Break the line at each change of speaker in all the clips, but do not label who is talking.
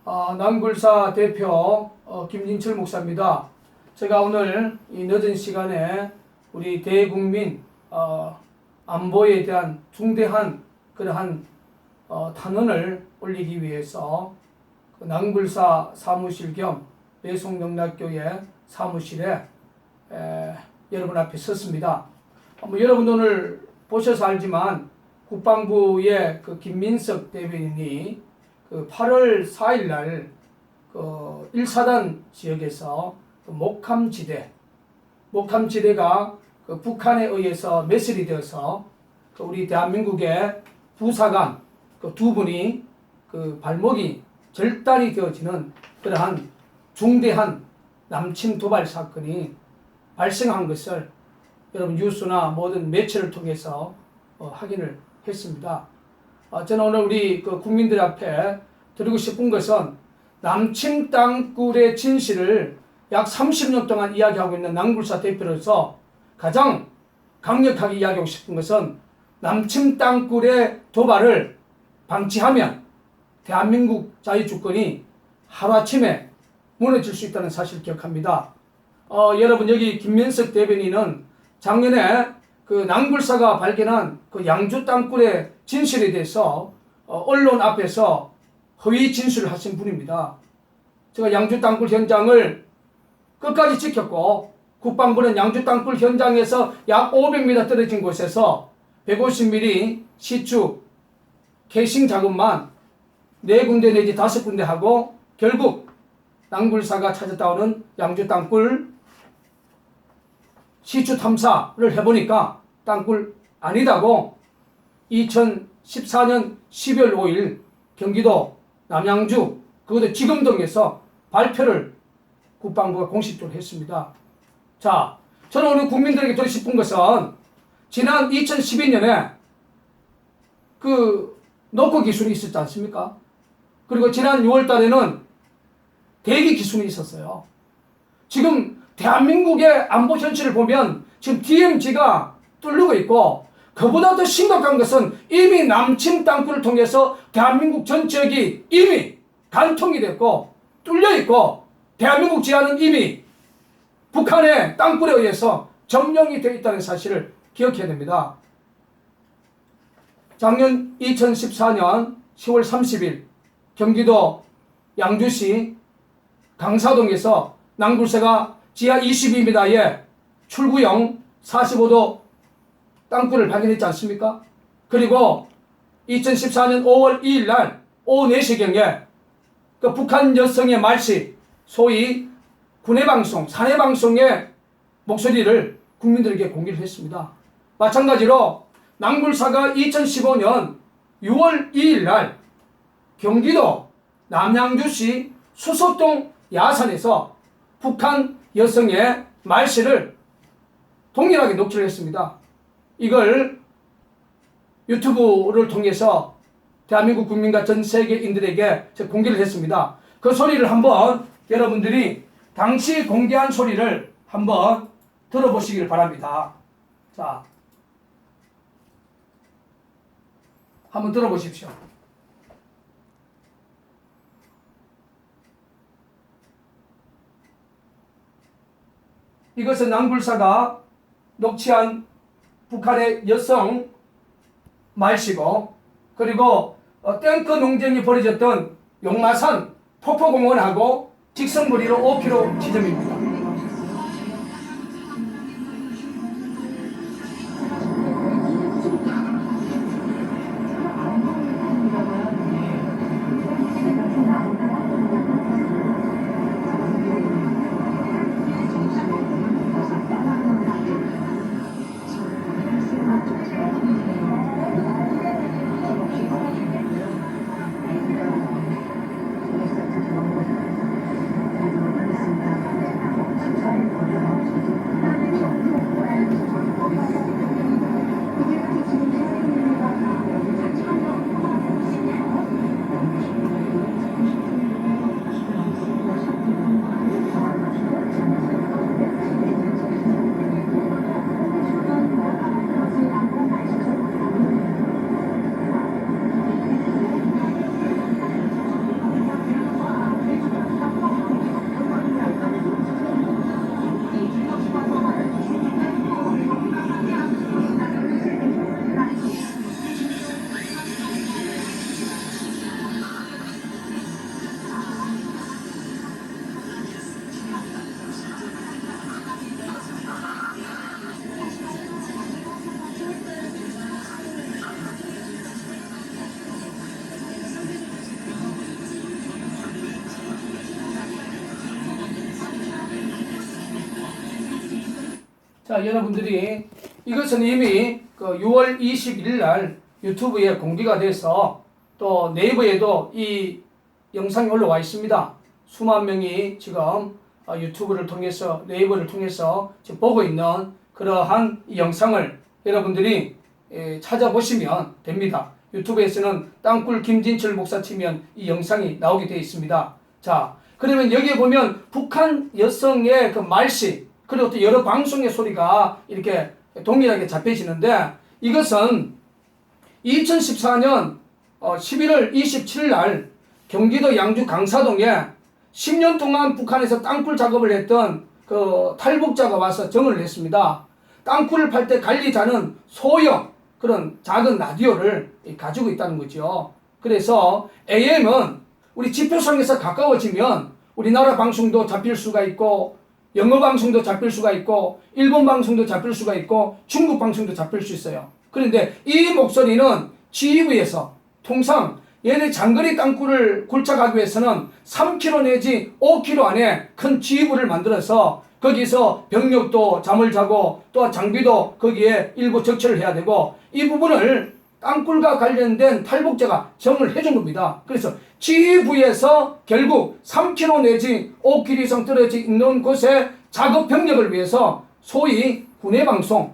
남굴사 대표 김진철 목사입니다. 제가 오늘 이 늦은 시간에 우리 대국민 안보에 대한 중대한 그러한 탄원을 올리기 위해서 그 남굴사 사무실 겸 외송영락교회 사무실에 여러분 앞에 섰습니다. 여러분 오늘 보셔서 알지만 국방부의 그 김민석 대변인이 그 8월 4일 날 그 1사단 지역에서 그 목함지대가 그 북한에 의해서 매설이 되어서 그 우리 대한민국의 부사관 그 두 분이 그 발목이 절단이 되어지는 그러한 중대한 남침 도발 사건이 발생한 것을 여러분 뉴스나 모든 매체를 통해서 확인을 했습니다. 저는 오늘 우리 그 국민들 앞에 드리고 싶은 것은 남침 땅굴의 진실을 약 30년 동안 이야기하고 있는 남굴사 대표로서 가장 강력하게 이야기하고 싶은 것은 남침 땅굴의 도발을 방치하면 대한민국 자유주권이 하루아침에 무너질 수 있다는 사실을 기억합니다. 여러분 여기 김민석 대변인은 작년에 그 남굴사가 발견한 그 양주 땅굴의 진실에 대해서 언론 앞에서 허위 진술을 하신 분입니다. 제가 양주 땅굴 현장을 끝까지 지켰고 국방부는 양주 땅굴 현장에서 약 500m 떨어진 곳에서 150mm 시추 캐싱 작업만 4군데 내지 5군데 하고 결국 남굴사가 찾았다오는 양주 땅굴 시추 탐사를 해보니까 땅굴 아니다고 2014년 12월 5일 경기도 남양주 그것도 지금동에서 발표를 국방부가 공식적으로 했습니다. 자, 저는 오늘 국민들에게 드리고 싶은 것은 지난 2012년에 그 노코 기술이 있었지 않습니까? 그리고 지난 6월 달에는 대기 기술이 있었어요. 지금 대한민국의 안보 현실을 보면 지금 DMZ가 뚫리고 있고 그보다 더 심각한 것은 이미 남침 땅굴을 통해서 대한민국 전 지역이 이미 간통이 됐고 뚫려 있고 대한민국 지하는 이미 북한의 땅굴에 의해서 점령이 되어 있다는 사실을 기억해야 됩니다. 작년 2014년 10월 30일 경기도 양주시 강사동에서 남굴사가 지하 22m에 출구형 45도 땅굴을 발견했지 않습니까? 그리고 2014년 5월 2일 날 오후 4시경에 그 북한 여성의 말씨, 소위 군해방송, 사내방송의 목소리를 국민들에게 공개를 했습니다. 마찬가지로 남굴사가 2015년 6월 2일 날 경기도 남양주시 수소동 야산에서 북한 여성의 말씨를 동일하게 녹취를 했습니다. 이걸 유튜브를 통해서 대한민국 국민과 전 세계인들에게 공개를 했습니다. 그 소리를 한번 여러분들이 당시 공개한 소리를 한번 들어보시길 바랍니다. 자, 한번 들어보십시오. 이것은 남굴사가 녹취한 북한의 여성 말씨고 그리고 탱크 농정이 벌어졌던 용마산 폭포공원하고 직선거리로 5km 지점입니다. 자, 여러분들이 이것은 이미 그 6월 21일 날 유튜브에 공개가 돼서 또 네이버에도 이 영상이 올라와 있습니다. 수만 명이 지금 유튜브를 통해서 네이버를 통해서 지금 보고 있는 그러한 이 영상을 여러분들이 찾아보시면 됩니다. 유튜브에서는 땅굴 김진철 목사 치면 이 영상이 나오게 되어 있습니다. 자, 그러면 여기에 보면 북한 여성의 그 말씨 그리고 또 여러 방송의 소리가 이렇게 동일하게 잡혀지는데 이것은 2014년 11월 27일 날 경기도 양주 강사동에 10년 동안 북한에서 땅굴 작업을 했던 그 탈북자가 와서 정을 냈습니다. 땅굴을 팔 때 관리자는 소형 그런 작은 라디오를 가지고 있다는 거죠. 그래서 AM은 우리 지표상에서 가까워지면 우리나라 방송도 잡힐 수가 있고 영어 방송도 잡힐 수가 있고 일본 방송도 잡힐 수가 있고 중국 방송도 잡힐 수 있어요. 그런데 이 목소리는 지휘부에서 통상 얘네 장거리 땅굴을 굴착하기 위해서는 3km 내지 5km 안에 큰 지휘부를 만들어서 거기서 병력도 잠을 자고 또 장비도 거기에 일부 적체를 해야 되고 이 부분을 땅굴과 관련된 탈북자가 정을 해준 겁니다. 그래서 지휘부에서 결국 3km 내지 5km 이상 떨어져 있는 곳에 작업 병력을 위해서 소위 군외방송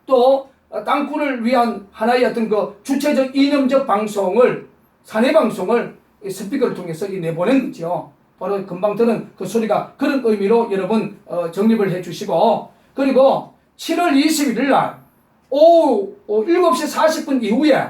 또 땅굴을 위한 하나의 어떤 그 주체적 이념적 방송을 사내방송을 스피커를 통해서 내보낸 거죠. 바로 금방 들은 그 소리가 그런 의미로 여러분 정립을 해 주시고 그리고 7월 21일 날 오후 7시 40분 이후에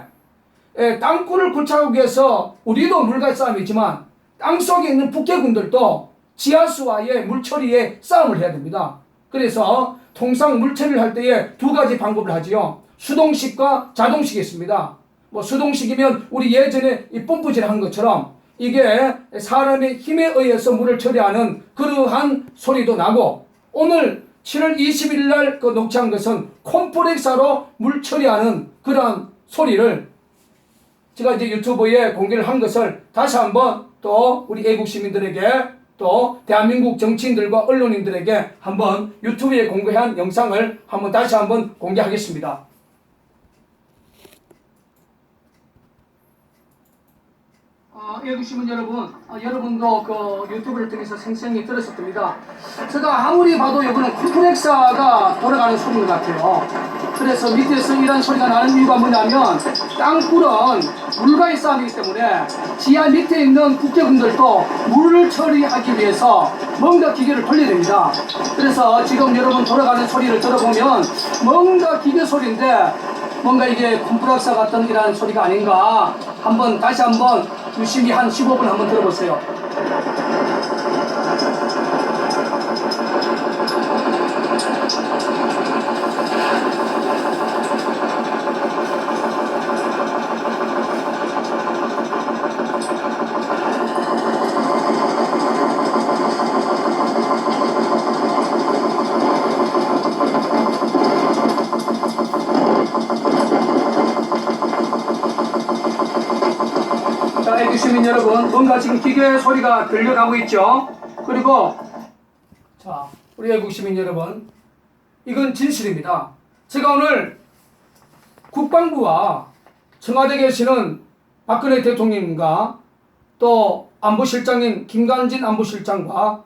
땅굴을 굴착하기 위해서 우리도 물과 싸움이지만 땅속에 있는 북해군들도 지하수와의 물처리에 싸움을 해야 됩니다. 그래서 통상 물처리를 할 때에 두 가지 방법을 하지요. 수동식과 자동식이 있습니다. 뭐 수동식이면 우리 예전에 이 펌프질 한 것처럼 이게 사람의 힘에 의해서 물을 처리하는 그러한 소리도 나고 오늘 7월 21일 날 그 녹취한 것은 콤프렉서로 물 처리하는 그러한 소리를 제가 이제 유튜브에 공개를 한 것을 다시 한번 또 우리 애국 시민들에게 또 대한민국 정치인들과 언론인들에게 한번 유튜브에 공개한 영상을 한번 다시 한번 공개하겠습니다. 애국시민 여러분, 여러분도 그 유튜브를 통해서 생생히 들었을 겁니다. 제가 아무리 봐도 이거는 콤프렉서가 돌아가는 소리인 것 같아요. 그래서 밑에서 이런 소리가 나는 이유가 뭐냐면 땅굴은 물과의 싸움이기 때문에 지하 밑에 있는 국제군들도 물을 처리하기 위해서 뭔가 기계를 돌려야 됩니다. 그래서 지금 여러분 돌아가는 소리를 들어보면 뭔가 기계 소리인데 뭔가 이게 콤프렉서 같은 이런 소리가 아닌가 한번 다시 한번 유심히 한 15분 한번 들어보세요. 시민 여러분, 뭔가 지금 기계 소리가 들려가고 있죠. 그리고 자, 우리 애국 시민 여러분, 이건 진실입니다. 제가 오늘 국방부와 청와대에 계시는 박근혜 대통령과 또 안보실장인 김관진 안보실장과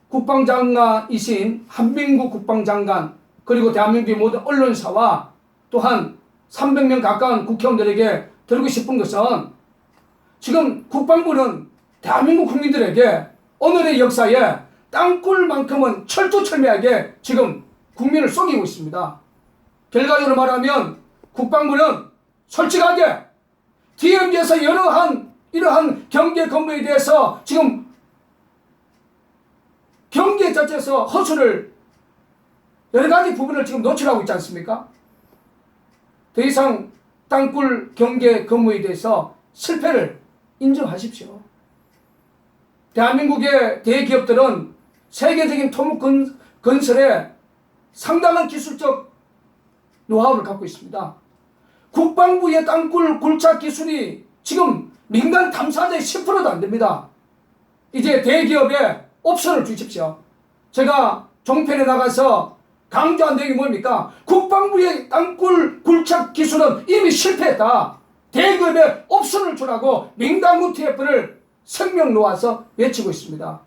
국방장관이신 한민국 국방장관 그리고 대한민국의 모든 언론사와 또한 300명 가까운 국회의원들에게 드리고 싶은 것은 지금 국방부는 대한민국 국민들에게 오늘의 역사에 땅굴만큼은 철두철미하게 지금 국민을 속이고 있습니다. 결과적으로 말하면 국방부는 솔직하게 DMZ에서 이러한 경계 건물에 대해서 지금 경계 자체에서 허술을 여러 가지 부분을 지금 노출하고 있지 않습니까? 더 이상 땅굴 경계 건물에 대해서 실패를 인정하십시오. 대한민국의 대기업들은 세계적인 토목 건설에 상당한 기술적 노하우를 갖고 있습니다. 국방부의 땅굴 굴착 기술이 지금 민간 탐사자의 10%도 안 됩니다. 이제 대기업에 옵션을 주십시오. 제가 종편에 나가서 강조한 내용이 뭡니까? 국방부의 땅굴 굴착 기술은 이미 실패했다. 대기업에 옵션을 주라고 민간군 TF를 성명 놓아서 외치고 있습니다.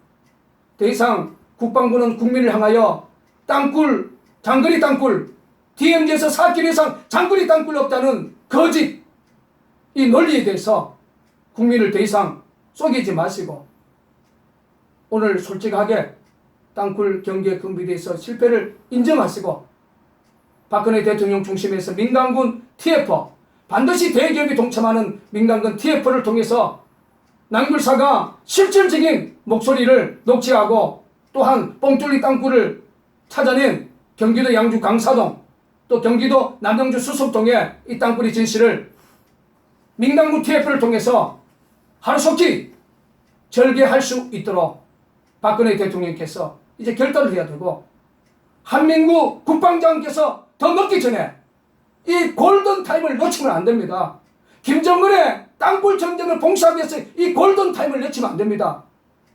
더 이상 국방부는 국민을 향하여 땅굴, 장거리 땅굴, DMZ에서 4km 이상 장거리 땅굴 없다는 거짓 이 논리에 대해서 국민을 더 이상 속이지 마시고 오늘 솔직하게 땅굴 경계 건비에 대해서 실패를 인정하시고 박근혜 대통령 중심에서 민간군 TF 반드시 대기업이 동참하는 민간군 TF를 통해서 남굴사가 실질적인 목소리를 녹취하고 또한 뻥뚫리 땅굴을 찾아낸 경기도 양주 강사동 또 경기도 남양주 수석동의 이 땅굴이 진실을 민간군 TF를 통해서 하루속히 절개할 수 있도록 박근혜 대통령께서 이제 결단을 해야 되고 한민구 국방장께서 더 늦기 전에 이 골든타임을 놓치면 안 됩니다. 김정은의 땅굴 전쟁을 봉쇄하기 위해서 이 골든타임을 놓치면 안 됩니다.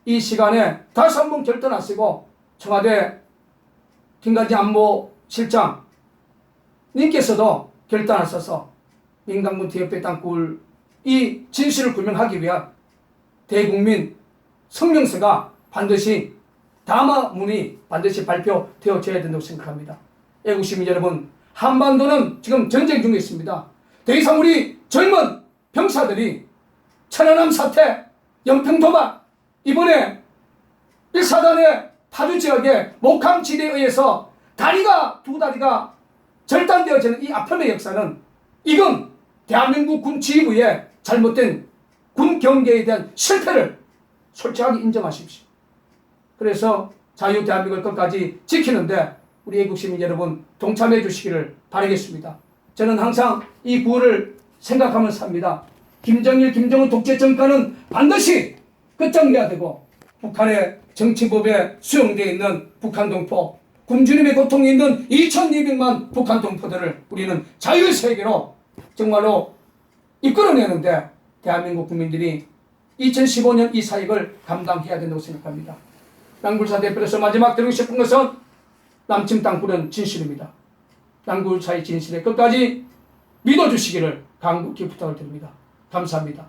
이 시간에 다시 한번 결단하시고 청와대 김관진 안보실장 님께서도 결단하셔서 민간군 TF의 땅굴 이 진실을 규명하기 위한 대국민 성명서가 반드시 담화문이 반드시 발표되어져야 된다고 생각합니다. 애국시민 여러분, 한반도는 지금 전쟁 중에 있습니다. 더 이상 우리 젊은 병사들이 천안함 사태, 연평도박, 이번에 1사단의 파주 지역의 목함지대에 의해서 두 다리가 절단되어지는 이 아픔의 역사는 이건 대한민국 군 지휘부의 잘못된 군 경계에 대한 실패를 솔직하게 인정하십시오. 그래서 자유 대한민국을 끝까지 지키는데 우리 애국시민 여러분 동참해 주시기를 바라겠습니다. 저는 항상 이 구호를 생각하면서 삽니다. 김정일, 김정은 독재 정권은 반드시 끝장내야 되고 북한의 정치법에 수용되어 있는 북한 동포, 굶주림의 고통이 있는 2200만 북한 동포들을 우리는 자유의 세계로 정말로 이끌어내는데 대한민국 국민들이 2015년 이 사역을 감당해야 된다고 생각합니다. 남굴사 대표로서 마지막 드리고 싶은 것은 남침 땅굴은 진실입니다. 남굴사의 진실에 끝까지 믿어주시기를 간곡히 부탁을 드립니다. 감사합니다.